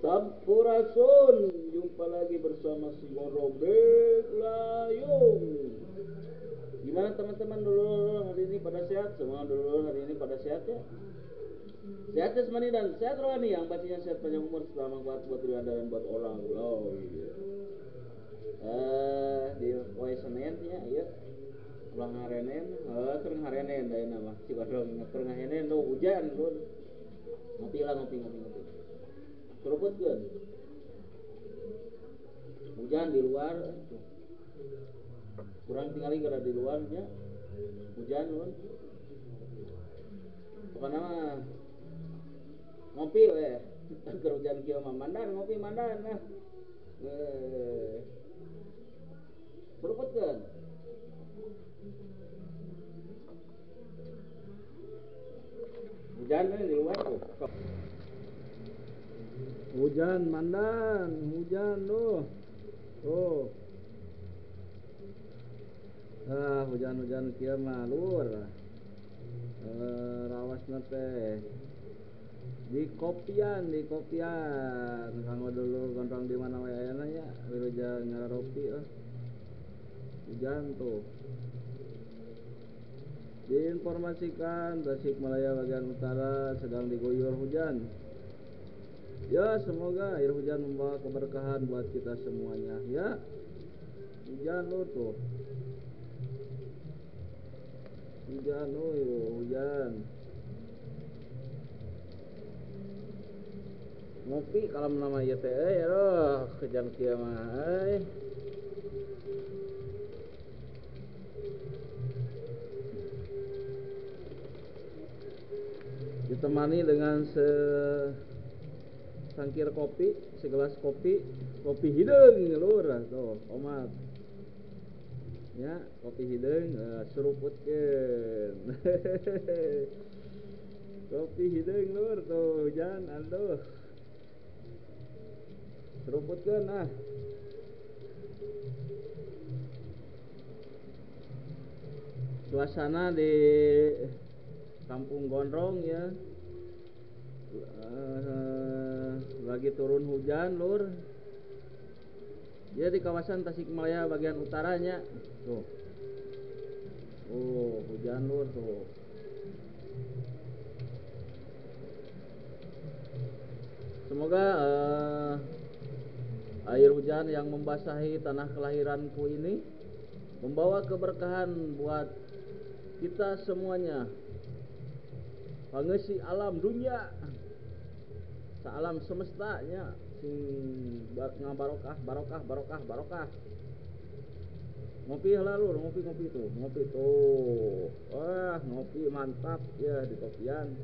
Sampurasun, jumpa lagi bersama si Gorobek Layung. Gimana teman-teman dulu hari ini pada sehat? Semua dulu hari ini pada sehat ya? Sehat jasmani dan sehat rohani, yang pastinya sehat panjang umur selama kuat buat diri anda dan buat orang. Oh iya. Di poe Senin ya, iya. Ulang harenen, keur harenen da nama. Si Gorobek keur harenen do hujan do. Ngopi. Seruputkeun. Hujan di luar. Kurang tinggali gara di luarnya. Hujan nun. Pokona mah ngopi we. Keur hujan kieu mah mandan ngopi mandan nah. Seruputkeun. Hujan di luar tuh. Hujan mandan, hujan tuh. Tuh. Hujan kieu mah lur. Rawasna teh di kopian kanggo dulu gondrong di mana we ayeuna nya wilujeng ngaropi hujan tuh. Diinformasikan Tasikmalaya bagian utara sedang diguyur hujan. Ya, semoga air hujan membawa keberkahan buat kita semuanya ya. Hujan lo tuh. Hujan. Ngopi kalau nama ieu teh ya roh kejang kieu mah ditemani dengan sangkir kopi, segelas kopi hideung lur tuh omat. Ya, kopi hideung seruputkeun. Kopi hideung lur tuh hujan aduh. Seruputkeun ah. Suasana di Kampung Gondrong ya. Lagi turun hujan lur. Ya di kawasan Tasikmalaya bagian utaranya. Tuh. Hujan lur tuh. Semoga air hujan yang membasahi tanah kelahiranku ini membawa keberkahan buat kita semuanya. Pangeusi alam dunia, saalam semestanya sing ngabarokah barokah. Ngopi heula lur, ngopi tuh. Wah, ngopi mantap ya di kopian.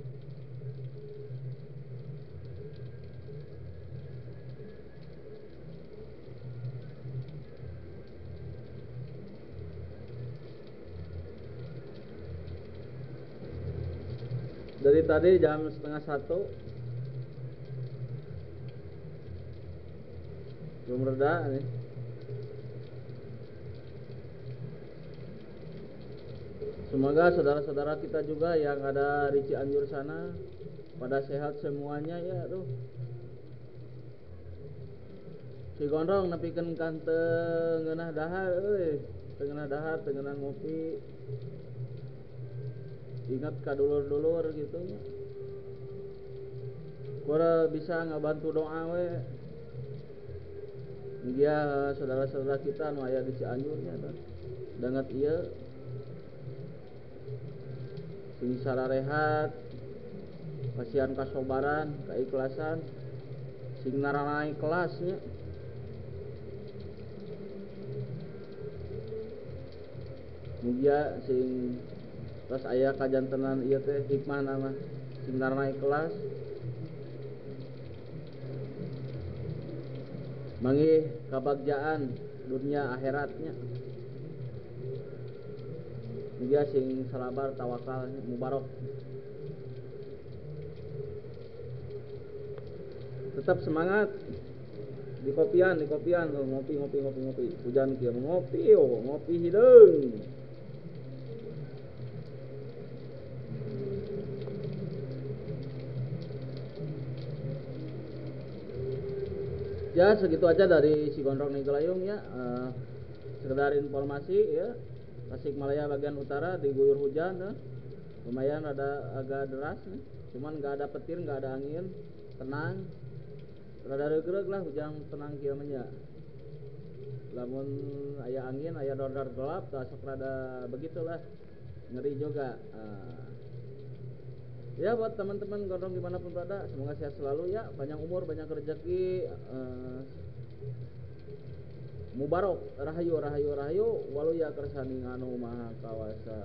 Dari tadi jam 12:30 belum reda nih. Semoga saudara-saudara kita juga yang ada di Cianjur sana pada sehat semuanya ya tuh. Si Gondrong nepikeun kanteng ngeunah dahar teungeunah ngopi. Ingat ka dulur-dulur gitu nya. Kura bisa ngabantu doa we. Dia saudara-saudara kita nu aya di Cianjur nya dangat ieu sing sararehat, kasihan kasobaran, kaikhlasan, sing naranai kelasnya. Mugia sing terus aya kajantenan ieu teh hikmah nama sing naranai kelas. Mangih kabagjaan dunia akhiratnya. Mugia sing salabar tawakal mubarok. Tetap semangat di kopian ngopi. Hujan kieu ngopi hideung. Ya segitu aja dari si Gondrong Nigelayung ya. Sekedar informasi ya. Tasikmalaya bagian utara diguyur hujan ya. Lumayan ada agak deras nih. Cuman nggak ada petir, nggak ada angin, tenang. Rada regreg lah hujan tenang kieu mah nya. Lamun aya angin, aya dordar gelap, tasok rada begitulah. Ngeri juga. Ya buat teman-teman Gondrong dimanapun berada, semoga sehat selalu ya, panjang umur, banyak rezeki, mubarok, rahayu rahayu rahayu, walu ya kersani nganu maha kawasa.